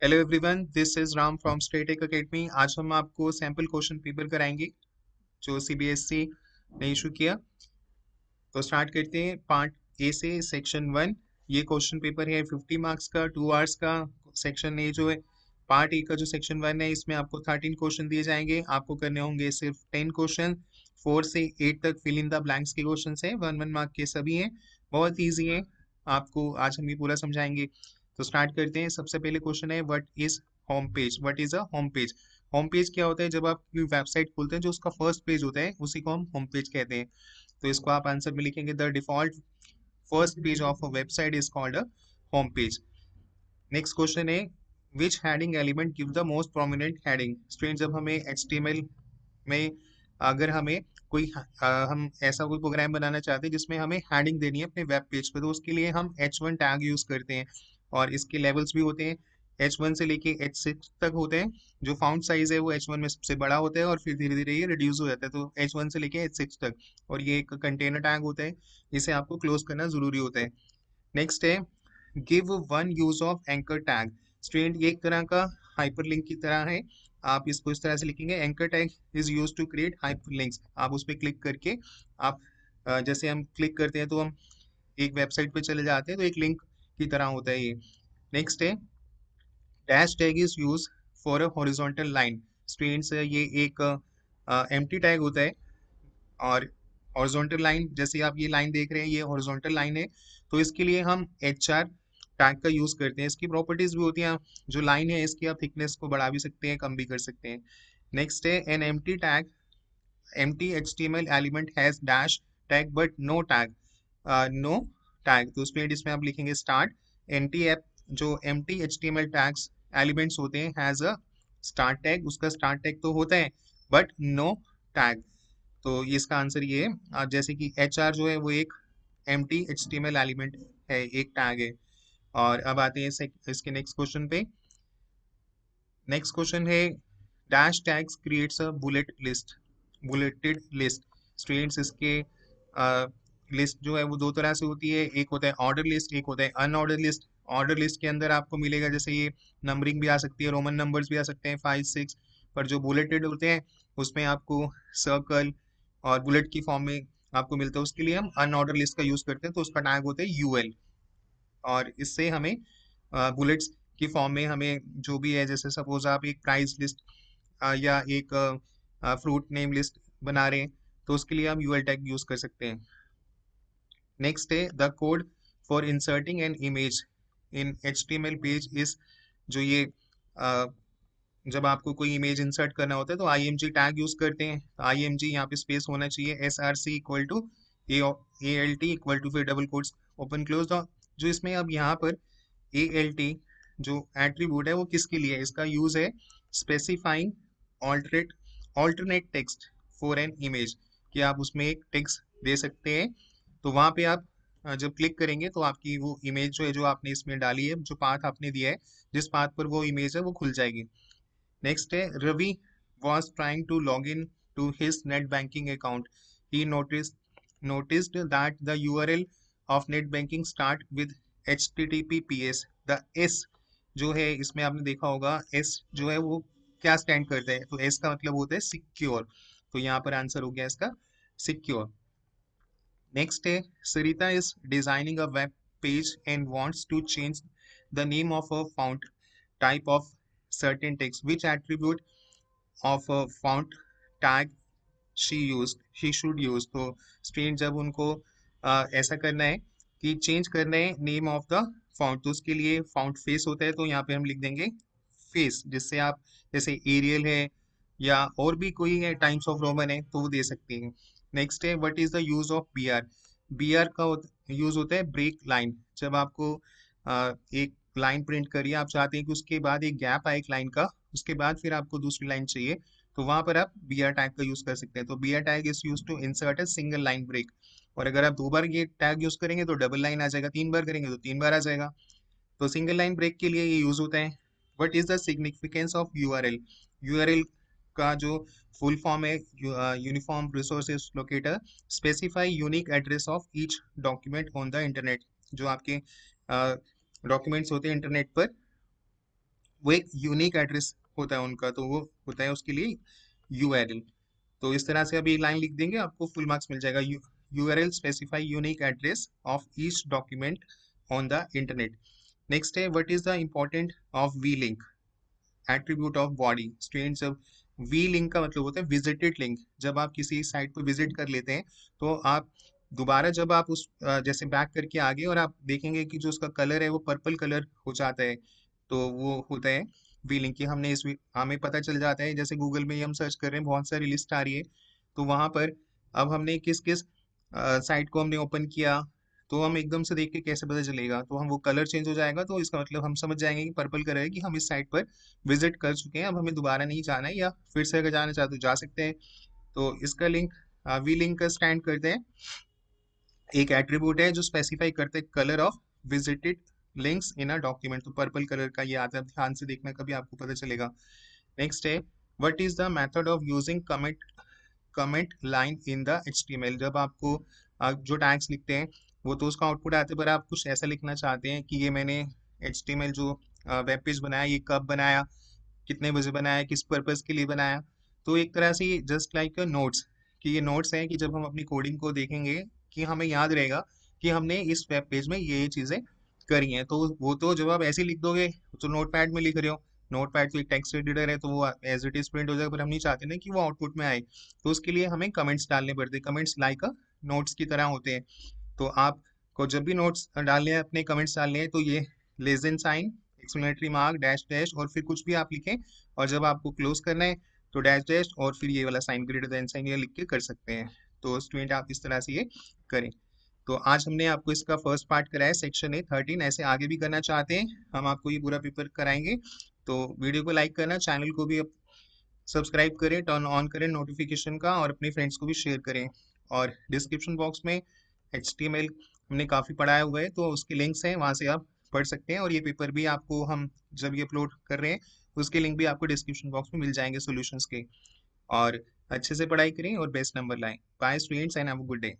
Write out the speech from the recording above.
Hello everyone, this is Ram from Statek academy. आज हम आपको सैंपल क्वेश्चन पेपर कराएंगे जो सीबीएसई ने इशू किया। तो स्टार्ट करते हैं पार्ट ए से। सेक्शन 1 ये क्वेश्चन पेपर है 50 मार्क्स का, 2 आवर्स का। सेक्शन ए जो है, पार्ट ए का जो सेक्शन 1 है, इसमें आपको 13 क्वेश्चन दिए जाएंगे। आपको करने होंगे सिर्फ 10 क्वेश्चन। 4 से 8 तक फिल इन द ब्लैंक्स के क्वेश्चन है, 1 मार्क के सभी हैं। बहुत ईजी है, आपको आज हम ये पूरा समझाएंगे। तो स्टार्ट करते हैं। सबसे पहले क्वेश्चन है, what is home page? What is a home page? Home page क्या होता है? जब आप कोई वेबसाइट खोलते हैं, जो उसका फर्स्ट पेज होता है, उसी को हम होम पेज कहते हैं। तो इसको आप आंसर में लिखेंगे, the default first page of a website is called a home page. Next question है, which heading element give the most prominent heading? Student, जब हमें एचटीएमएल में अगर हमें हम ऐसा कोई प्रोग्राम बनाना चाहते हैं जिसमें हमें हेडिंग देनी है अपने वेब पेज पे, तो उसके लिए हम H1 टैग यूज करते हैं। और इसके लेवल्स भी होते हैं, H1 से लेके H6 तक होते हैं। जो फाउंट साइज है वो H1 में सबसे बड़ा होता है और फिर धीरे धीरे ये रिड्यूस हो जाता है, तो H1 से लेके H6 तक। और ये एक कंटेनर टैग होता है, इसे आपको क्लोज करना जरूरी होता है। नेक्स्ट है, give one use of anchor tag. Student, ये एक तरह का हाइपरलिंक की तरह है। आप इसको इस तरह से लिखेंगे, anchor tag is use to create hyperlinks. आप उस पर क्लिक करके आप जैसे हम क्लिक करते हैं तो हम एक वेबसाइट पे चले जाते हैं, तो एक लिंक की तरह होता है ये। नेक्स्ट है, dash tag is use for a horizontal line. Students, ये एक एम्प्टी टैग होता है। और हॉरिजॉन्टल लाइन, जैसे आप ये लाइन देख रहे हैं, ये हॉरिजॉन्टल लाइन है, तो इसके लिए हम HR टैग का यूज करते हैं। इसकी प्रॉपर्टीज भी होती हैं, जो लाइन है इसकी आप थिकनेस को बढ़ा भी सकते हैं, कम भी कर सकते हैं। नेक्स्ट है, an empty tag, empty HTML element has dash tag but no tag. No tag, तो इसमें आप लिखेंगे स्टार्ट। एंटी ऐप, जो एम्प्टी HTML टैग्स एलिमेंट्स होते हैं, हैज अ स्टार्ट टैग, उसका स्टार्ट टैग तो होता है बट नो टैग। तो ये इसका आंसर ये है। जैसे कि HR जो है वो एक एम्प्टी HTML एलिमेंट है, एक टैग है। और अब आते हैं इसके नेक्स्ट क्वेश्चन पे। नेक्स्ट क्वेश्चन है, dash tags creates a bullet list, bulleted list. Students, इसके लिस्ट जो है वो दो तरह से होती है, एक होता है ऑर्डर लिस्ट, एक होता है अनऑर्डर लिस्ट। ऑर्डर लिस्ट के अंदर आपको मिलेगा, जैसे ये नंबरिंग भी आ सकती है, रोमन नंबर्स भी आ सकते हैं, 5 6। पर जो बुलेटेड होते हैं उसमें आपको सर्कल और बुलेट की फॉर्म में आपको मिलता है, उसके लिए हम अनऑर्डर लिस्ट का यूज करते हैं, तो उसका टैग होता है UL। और इससे हमें बुलेट्स की फॉर्म में हमें जो भी है, जैसे सपोज आप एक प्राइस लिस्ट या एक फ्रूट नेम लिस्ट बना रहे हैं, तो उसके लिए हम UL टैग यूज कर सकते हैं। नेक्स्ट है, the code for inserting an image in HTML page is. जो ये जब आपको कोई इमेज इंसर्ट करना होता है तो IMG टैग यूज करते हैं। IMG यहाँ पे स्पेस होना चाहिए, SRC equal to ALT equal to फिर डबल कोट्स ओपन क्लोज। जो इसमें अब यहाँ पर ALT जो एट्रीब्यूट है वो किसके लिए है? इसका यूज है specifying alternate alternate text for an image, कि आप उसमें एक टेक्स्ट दे सकते हैं। तो वहां पे आप जब क्लिक करेंगे तो आपकी वो इमेज जो है, जो आपने इसमें डाली है, जो पाथ आपने दिया है, जिस पाथ पर वो इमेज है, वो खुल जाएगी। नेक्स्ट है, Ravi was trying to log in to his net banking account. He noticed that the URL of net banking start with HTTPS। The S जो है, इसमें आपने देखा होगा S जो है वो क्या स्टैंड करता है, तो S का मतलब होता है सिक्योर। तो यहाँ पर आंसर हो गया इसका सिक्योर। नेक्स्ट है, Sarita is designing a web page and wants to change the name of a font type of certain text. Which attribute of a font tag she should use? तो student, जब उनको ऐसा करना है कि चेंज करना है नेम ऑफ द फॉन्ट, तो उसके लिए फॉन्ट फेस होता है, तो यहाँ पे हम लिख देंगे फेस, जिससे आप जैसे एरियल है या और भी कोई है टाइम्स ऑफ रोमन है तो वो दे सकते हैं। नेक्स्ट है, what is the use of BR? BR का यूज होता है ब्रेक लाइन। जब आपको एक लाइन प्रिंट करिए, आप चाहते हैं कि उसके बाद एक गैप आए एक लाइन का, उसके बाद फिर आपको दूसरी लाइन चाहिए, तो वहां पर आप BR टैग का यूज कर सकते हैं। तो BR tag is use to insert a single line break. और अगर आप 2 बार ये टैग यूज करेंगे तो डबल लाइन आ जाएगा, 3 बार करेंगे तो 3 बार आ जाएगा। तो सिंगल लाइन ब्रेक के लिए ये यूज होता है। What is the significance of URL? URL का जो फुल फॉर्म है, uniform resources locator, specify unique address of each document on the internet. जो आपके डॉक्यूमेंट्स होते हैं इंटरनेट पर, वो एक यूनिक एड्रेस होता है उनका, तो वो होता है उसके लिए यूआरएल। तो इस तरह से अभी एक लाइन लिख देंगे, आपको फुल मार्क्स मिल जाएगा। URL specify unique address of each document on the internet. Next है what is the important of V link, attribute of body. Student, जब वी लिंक का मतलब होता है विजिटेड लिंक। जब आप किसी साइट पर विजिट कर लेते हैं तो आप दोबारा जब आप उस जैसे बैक करके आगे और आप देखेंगे कि जो उसका कलर है वो पर्पल कलर हो जाता है, तो वो होता है वी लिंक की। हमें पता चल जाता है, जैसे गूगल में ही हम सर्च कर रहे हैं, बहुत सारी लिस्ट आ रही है, तो वहां पर अब हमने किस किस साइट को हमने ओपन किया, तो हम एकदम से देख के कैसे पता चलेगा, तो हम वो कलर चेंज हो जाएगा, तो इसका मतलब हम समझ जाएंगे कि पर्पल कलर है कि हम इस साइट पर विजिट कर चुके हैं, अब हमें दोबारा नहीं जाना है, या फिर से अगर जाना चाहते तो जा सकते हैं। तो इसका लिंक वी लिंक का स्टैंड करते हैं, एक एट्रीब्यूट है जो स्पेसिफाई करते हैं colour of visited links in a document. तो पर्पल कलर का ये आता है, ध्यान से देखना कभी आपको पता चलेगा। नेक्स्ट है what is the method of using comment line in the HTML। जब आपको आप जो टैग्स लिखते हैं वो तो उसका आउटपुट आता है, पर आप कुछ ऐसा लिखना चाहते हैं कि ये मैंने HTML जो वेब पेज बनाया, ये कब बनाया, कितने बजे बनाया, किस पर्पस के लिए बनाया। तो एक तरह से जस्ट लाइक नोट्स, कि ये नोट्स हैं कि जब हम अपनी कोडिंग को देखेंगे कि हमें याद रहेगा कि हमने इस वेब पेज में ये चीज़ें करी हैं। तो वो तो जब आप ऐसे लिख दोगे तो नोट पैड में लिख रहे हो, नोट पैड तो एक टेक्स्ट एडिटर है, तो वो एज इट इज प्रिंट हो जाएगा, पर हम नहीं चाहते ना कि वो आउटपुट में आए, तो उसके लिए हमें कमेंट्स डालने पड़ते हैं। कमेंट्स लाइक नोट्स की तरह होते हैं। तो आपको जब भी नोट्स डालने हैं, अपने कमेंट्स डालने हैं, तो ये less than sign, exclamatory mark, dash dash और फिर कुछ भी आप लिखें, और जब आपको क्लोज करना है तो डैश डैश और फिर ये वाला साइन, ग्रेटर देन साइन, ये लिख के कर सकते हैं। तो स्टूडेंट आप इस तरह से ये करें। तो आज हमने आपको इसका फर्स्ट पार्ट कराया, सेक्शन है 13। ऐसे आगे भी करना चाहते हैं, हम आपको ये पूरा पेपर कराएंगे। तो वीडियो को लाइक करना, चैनल को भी सब्सक्राइब करें, टर्न ऑन करें नोटिफिकेशन का, और अपने फ्रेंड्स को भी शेयर करें। और डिस्क्रिप्शन बॉक्स में HTML हमने काफ़ी पढ़ाया हुआ है, तो उसके लिंक्स हैं, वहाँ से आप पढ़ सकते हैं। और ये पेपर भी आपको हम जब ये अपलोड कर रहे हैं, उसके लिंक भी आपको डिस्क्रिप्शन बॉक्स में मिल जाएंगे सॉल्यूशंस के। और अच्छे से पढ़ाई करें और बेस्ट नंबर लाएं। Bye students and have a good day.